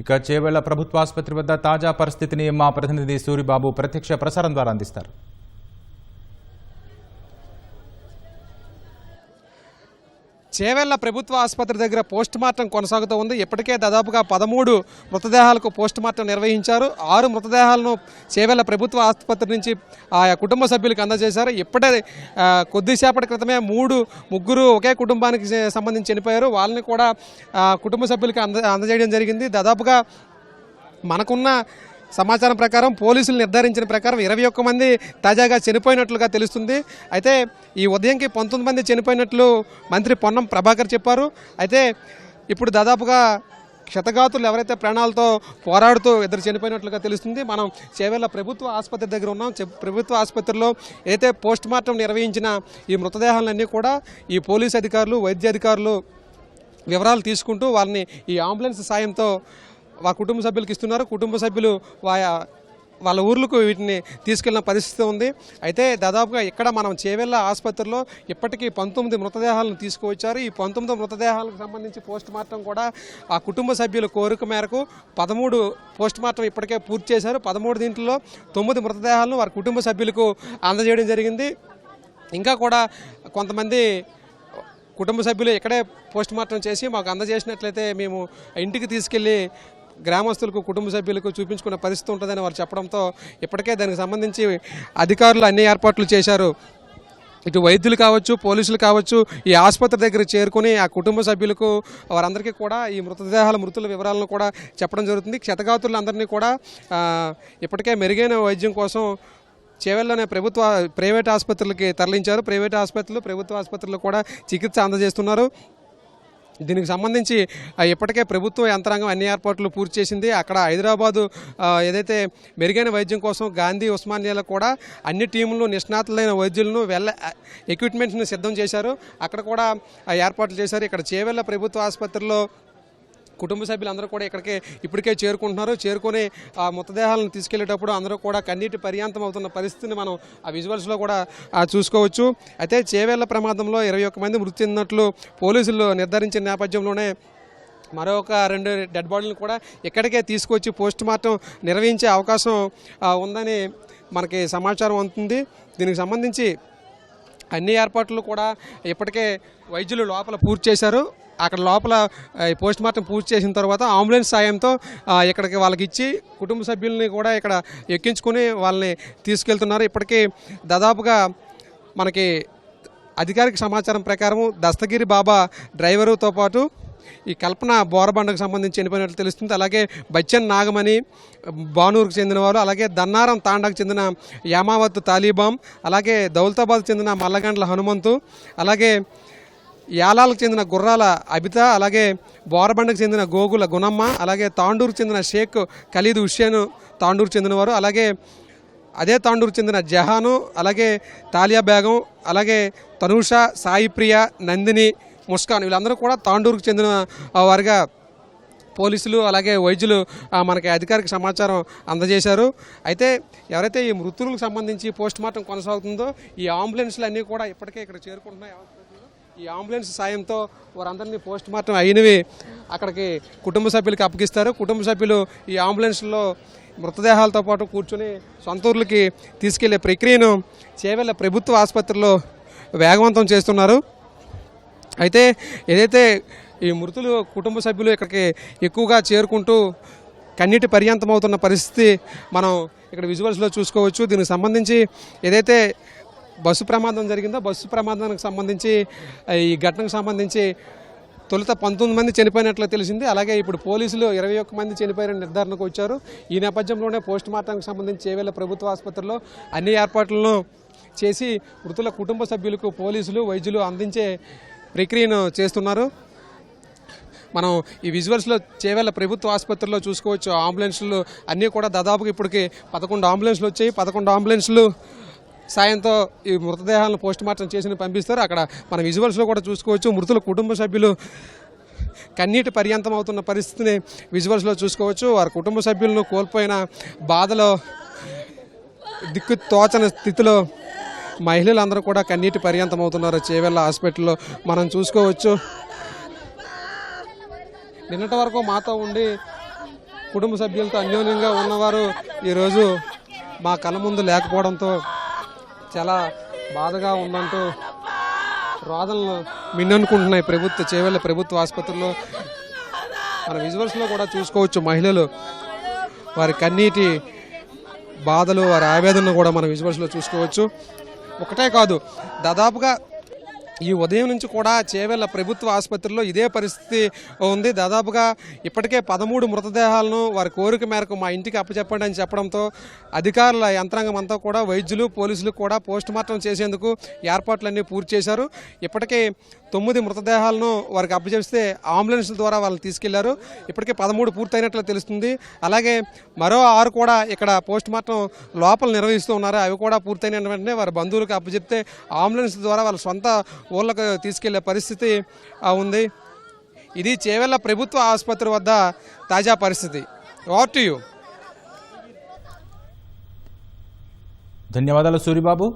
ఇక చేవెళ్ల ప్రభుత్వ ఆసుపత్రి వద్ద తాజా పరిస్థితిని మా ప్రతినిధి సూరిబాబు ప్రత్యక్ష ప్రసారం ద్వారా అందిస్తారు. చేవెళ్ల ప్రభుత్వ ఆసుపత్రి దగ్గర పోస్ట్ మార్టం కొనసాగుతూ ఉంది. ఇప్పటికే దాదాపుగా 13 మృతదేహాలకు పోస్ట్ మార్టం నిర్వహించారు. 6 మృతదేహాలను చేవెళ్ల ప్రభుత్వ ఆసుపత్రి నుంచి ఆయా కుటుంబ సభ్యులకు అందజేశారు. ఇప్పటికే కొద్దిసేపటి క్రితమే ముగ్గురు ఒకే కుటుంబానికి సంబంధించి చనిపోయారు. వాళ్ళని కూడా కుటుంబ సభ్యులకి అందజేయడం జరిగింది. దాదాపుగా మనకున్న సమాచారం ప్రకారం పోలీసులు నిర్ధారించిన ప్రకారం 21 మంది తాజాగా చనిపోయినట్లుగా తెలుస్తుంది. అయితే ఈ ఉదయంకి 19 మంది చనిపోయినట్లు మంత్రి పొన్నం ప్రభాకర్ చెప్పారు. అయితే ఇప్పుడు దాదాపుగా క్షతగాతులు ఎవరైతే ప్రాణాలతో పోరాడుతూ ఇద్దరు చనిపోయినట్లుగా తెలుస్తుంది. మనం చేవెళ్ల ప్రభుత్వ ఆసుపత్రి దగ్గర ఉన్నాం. ప్రభుత్వ ఆసుపత్రిలో ఏదైతే పోస్ట్ మార్టం నిర్వహించిన ఈ మృతదేహాలన్నీ కూడా ఈ పోలీసు అధికారులు, వైద్య అధికారులు వివరాలు తీసుకుంటూ వాళ్ళని ఈ అంబులెన్స్ సాయంతో కుటుంబ సభ్యులకు ఇస్తున్నారు. కుటుంబ సభ్యులు వాళ్ళ ఊర్లకు వీటిని తీసుకెళ్లిన పరిస్థితి ఉంది. అయితే దాదాపుగా ఇక్కడ మనం చేవెళ్ల ఆసుపత్రిలో ఇప్పటికీ 19 మృతదేహాలను తీసుకువచ్చారు. ఈ 19 మృతదేహాలకు సంబంధించి పోస్ట్ మార్టం కూడా ఆ కుటుంబ సభ్యుల కోరిక మేరకు 13 పోస్ట్ మార్టం ఇప్పటికే పూర్తి చేశారు. 13 దీంట్లో 9 మృతదేహాలను వారి కుటుంబ సభ్యులకు అందజేయడం జరిగింది. ఇంకా కూడా కొంతమంది కుటుంబ సభ్యులు ఇక్కడే పోస్ట్ మార్టం చేసి మాకు అందజేసినట్లయితే మేము ఇంటికి తీసుకెళ్ళి గ్రామస్తులకు, కుటుంబ సభ్యులకు చూపించుకునే పరిస్థితి ఉంటుందని వారు చెప్పడంతో ఇప్పటికే దానికి సంబంధించి అధికారులు అన్ని ఏర్పాట్లు చేశారు. ఇటు వైద్యులు కావచ్చు, పోలీసులు కావచ్చు ఈ ఆసుపత్రి దగ్గర చేరుకుని ఆ కుటుంబ సభ్యులకు వారందరికీ కూడా ఈ మృతుల వివరాలను కూడా చెప్పడం జరుగుతుంది. క్షతగాతులందరినీ కూడా ఇప్పటికే మెరుగైన వైద్యం కోసం చేవెళ్లలోనే ప్రైవేట్ ఆసుపత్రులకి తరలించారు. ప్రైవేట్ ఆసుపత్రులు, ప్రభుత్వ ఆసుపత్రులు కూడా చికిత్స అందజేస్తున్నారు. దీనికి సంబంధించి ఇప్పటికే ప్రభుత్వ యంత్రాంగం అన్ని ఏర్పాట్లు పూర్తి చేసింది. అక్కడ హైదరాబాదు ఏదైతే మెరుగైన వైద్యం కోసం గాంధీ, ఉస్మానియాలో కూడా అన్ని టీములను, నిష్ణాతులైన వైద్యులను ఎక్విప్మెంట్స్ని సిద్ధం చేశారు. అక్కడ కూడా ఏర్పాట్లు చేశారు. ఇక్కడ చేవెళ్ల ప్రభుత్వ ఆసుపత్రిలో కుటుంబ సభ్యులందరూ కూడా ఇక్కడికే ఇప్పటికే చేరుకుంటున్నారు. చేరుకొని ఆ మృతదేహాలను తీసుకెళ్లేటప్పుడు అందరూ కూడా కన్నీటి పర్యాంతం అవుతున్న పరిస్థితిని మనం ఆ విజువల్స్లో కూడా చూసుకోవచ్చు. అయితే చేవెళ్ల ప్రమాదంలో 21 మంది మృతి చెందినట్లు పోలీసులు నిర్ధారించిన నేపథ్యంలోనే మరొక 2 డెడ్ బాడీలను కూడా ఇక్కడికే తీసుకొచ్చి పోస్ట్ మార్టం నిర్వహించే అవకాశం ఉందని మనకి సమాచారం అందుతుంది. దీనికి సంబంధించి అన్ని ఏర్పాట్లు కూడా ఇప్పటికే వైద్యులు లోపల పూర్తి చేశారు. అక్కడ లోపల పోస్ట్ మార్టం పూర్తి చేసిన తర్వాత అంబులెన్స్ సాయంతో ఇక్కడికి వాళ్ళకి ఇచ్చి కుటుంబ సభ్యుల్ని కూడా ఇక్కడ ఎక్కించుకొని వాళ్ళని తీసుకెళ్తున్నారు. ఇప్పటికీ దాదాపుగా మనకి అధికారిక సమాచారం ప్రకారం దస్తగిరి బాబా డ్రైవరుతో పాటు ఈ కల్పన బోరబండకు సంబంధించి చనిపోయినట్లు తెలుస్తుంది. అలాగే బచ్చన్ నాగమణి బానూరుకు చెందిన వారు, అలాగే దన్నారం తాండాకు చెందిన యామావత్ తాలిబాం, అలాగే దౌలతాబాద్కు చెందిన మల్లగండ్ల హనుమంతు, అలాగే యాలాలకు చెందిన గుర్రాల అబిత, అలాగే బోరబండకు చెందిన గోగుల గుణమ్మ, అలాగే తాండూరుకు చెందిన షేక్ ఖలీద్ హుస్సేన్ తాండూరు చెందినవారు, అలాగే అదే తాండూరు చెందిన జహాను, అలాగే తాలియా బేగం, అలాగే తనూష, సాయిప్రియ, నందిని, ముస్కాన్ వీళ్ళందరూ కూడా తాండూరుకు చెందిన వారిగా పోలీసులు అలాగే వైద్యులు మనకి అధికారిక సమాచారం అందజేశారు. అయితే ఎవరైతే ఈ మృతులకు సంబంధించి పోస్ట్ మార్టం కొనసాగుతుందో ఈ అంబులెన్స్లు అన్నీ కూడా ఇప్పటికే ఇక్కడ చేరుకుంటున్నాయి. ఈ అంబులెన్స్ సాయంతో వారందరినీ పోస్ట్ మార్టం అయినవి అక్కడికి కుటుంబ సభ్యులకి అప్పగిస్తారు. కుటుంబ సభ్యులు ఈ అంబులెన్స్లో మృతదేహాలతో పాటు కూర్చొని సొంత ఊర్లకి తీసుకెళ్లే ప్రక్రియను చేవెళ్ల ప్రభుత్వ ఆసుపత్రిలో వేగవంతం చేస్తున్నారు. అయితే ఏదైతే ఈ మృతులు కుటుంబ సభ్యులు ఇక్కడికి ఎక్కువగా చేరుకుంటూ కన్నీటి పర్యంతం అవుతున్న పరిస్థితి మనం ఇక్కడ విజువల్స్లో చూసుకోవచ్చు. దీనికి సంబంధించి ఏదైతే బస్సు ప్రమాదం జరిగిందో బస్సు ప్రమాదానికి సంబంధించి ఈ ఘటనకు సంబంధించి తొలుత 19 మంది చనిపోయినట్లు తెలిసింది. అలాగే ఇప్పుడు పోలీసులు 21 మంది చనిపోయిన నిర్ధారణకు వచ్చారు. ఈ నేపథ్యంలోనే పోస్ట్ మార్టంకి సంబంధించి చేవెళ్ల ప్రభుత్వ ఆసుపత్రిలో అన్ని ఏర్పాట్లను చేసి మృతుల కుటుంబ సభ్యులకు పోలీసులు, వైద్యులు అందించే ప్రక్రియను చేస్తున్నారు. మనం ఈ విజువల్స్లో చేవెళ్ల ప్రభుత్వ ఆసుపత్రిలో చూసుకోవచ్చు. అంబులెన్స్లు అన్నీ కూడా దాదాపుగా ఇప్పటికి 11 అంబులెన్స్లు వచ్చాయి. 11 అంబులెన్స్లు సాయంతో ఈ మృతదేహాలను పోస్ట్ మార్టం చేసి పంపిస్తారు. అక్కడ మన విజువల్స్లో కూడా చూసుకోవచ్చు. మృతుల కుటుంబ సభ్యులు కన్నీటి పర్యంతం అవుతున్న పరిస్థితిని విజువల్స్లో చూసుకోవచ్చు. వారి కుటుంబ సభ్యులను కోల్పోయిన బాధలో, దిక్కు తోచని స్థితిలో మహిళలందరూ కూడా కన్నీటి పర్యంతం అవుతున్నారు. చేవెళ్ల హాస్పిటల్లో మనం చూసుకోవచ్చు. నిన్నటి వరకు మాతో ఉండి కుటుంబ సభ్యులతో అన్యోన్యంగా ఉన్నవారు ఈరోజు మా కళ్ళ ముందు లేకపోవడంతో చాలా బాధగా ఉందంటూ రోదనలు మిన్ననుకుంటున్నాయి చేవెళ్ళ ప్రభుత్వ ఆసుపత్రిలో. మన విజువల్స్లో కూడా చూసుకోవచ్చు మహిళలు వారి కన్నీటి బాధలు, వారి ఆవేదనను కూడా మన విజువల్స్లో చూసుకోవచ్చు. ఒకటే కాదు, దాదాపుగా ఈ ఉదయం నుంచి కూడా చేవెళ్ళ ప్రభుత్వ ఆసుపత్రిలో ఇదే పరిస్థితి ఉంది. దాదాపుగా ఇప్పటికే 13 మృతదేహాలను వారి కోరిక మేరకు మా ఇంటికి అప్పచెప్పండి అని చెప్పడంతో అధికారుల యంత్రాంగం అంతా కూడా వైద్యులు, పోలీసులు కూడా పోస్ట్ మార్టం చేసేందుకు ఏర్పాట్లన్నీ పూర్తి చేశారు. ఇప్పటికే 9 మృతదేహాలను వారికి అప్పచెప్తే అంబులెన్స్ల ద్వారా వాళ్ళని తీసుకెళ్లారు. ఇప్పటికే 13 పూర్తయినట్లు తెలుస్తుంది. అలాగే మరో 6 కూడా ఇక్కడ పోస్ట్ మార్టం లోపల నిర్వహిస్తూ ఉన్నారు. అవి కూడా పూర్తయిన వెంటనే వారి బంధువులకు అప్పచెప్తే అంబులెన్స్ ద్వారా వాళ్ళ సొంత ఊళ్ళకు తీసుకెళ్లే పరిస్థితి ఉంది. ఇది చేవెళ్ళ ప్రభుత్వ ఆసుపత్రి వద్ద తాజా పరిస్థితి. Over to you. ధన్యవాదాలు సూరిబాబు.